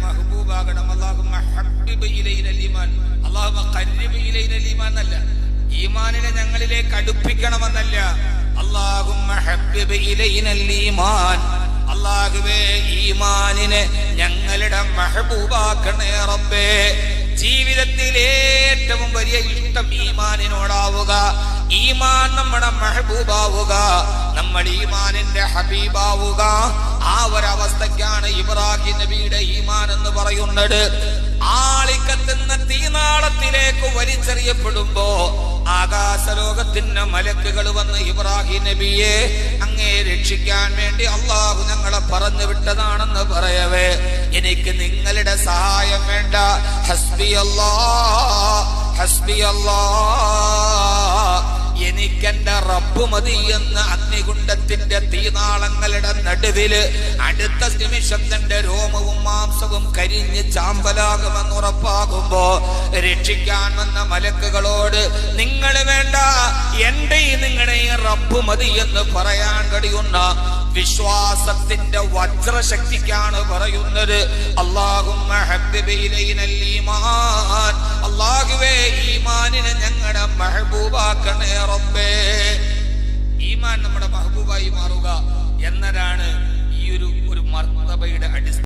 മഹബൂബാകണം. അല്ലാഹുമ്മ ഹബ്ബിബ് ഇലൈനൽ ഈമാൻ, അല്ലാഹുമ്മ ഖർരിബ് ഇലൈനൽ ഈമാൻ എന്നല്ല, ഈമാനിനെ ഞങ്ങളിലേക്ക് അടുപ്പിക്കണമെന്നല്ല. അല്ലാഹുമ്മ ഹബ്ബിബ് ഇലൈനൽ ഈമാൻ, അല്ലാഹുവേ ഈമാനിനെ ഞങ്ങളുടെ മഹബൂബാക്കണേ റബ്ബേ. ജീവിതത്തിൽ ഏറ്റവും വലിയ ഇഷ്ടം ഈമാനിനോടാവുക, ഈമാൻ നമ്മുടെ മഹബൂബാവുക, നമ്മൾ ഈമാനിന്റെ ഹബീബാവുക. ആ ഒരവസ്ഥയ്ക്കാണ് ഇബ്രാഹിം നബിയുടെ ഈമാൻ എന്ന് പറയുന്നത്. ആളിക്കത്തുന്ന തീനാളത്തിലേക്ക് വലിച്ചെറിയപ്പെടുമ്പോ ആകാശലോകത്തിന്റെ മലക്കുകൾ വന്ന് ഇബ്രാഹിം നബിയെ അങ്ങേ രക്ഷിക്കാൻ വേണ്ടി അള്ളാഹു ഞങ്ങളെ പറഞ്ഞു വിട്ടതാണെന്ന് പറയവേ, എനിക്ക് നിങ്ങളുടെ സഹായം വേണ്ട, ഹസ്ബി അല്ലാഹ് ഹസ്ബി അല്ലാഹ്, എനിക്കെന്റെ റബ്ബ് മതി എന്ന് അഗ്നികുണ്ഡത്തിന്റെ തീനാളങ്ങളുടെ നടുവില് അടുത്ത നിമിഷം തന്റെ രോമവും മാംസവും കരിഞ്ഞ് ചാമ്പലാകുമെന്ന് ഉറപ്പാകുമ്പോ രക്ഷിക്കാൻ വന്ന മലക്കുകളോട് നിങ്ങൾ വേണ്ട, എന്റെ നിങ്ങളുടെ റബ്ബ് മതി എന്ന് പറയാൻ കഴിയുന്ന വിശ്വാസത്തിന്റെ വജ്രശക്തിക്കാണ് പറയുന്നത്. അല്ലാഹുമ്മ ഹബ്ബിബ് ഇലൈനൽ ഈമാൻ, അല്ലാഹുവേ ഈമാനിനെ ഞങ്ങളുടെ മഹബൂബാക്കണേ റബ്ബേ. ഈമാൻ നമ്മുടെ മഹബൂബായി മാറുക എന്നതാണ് ഈ ഒരു മർത്തബയുടെ അടിസ്ഥാനം.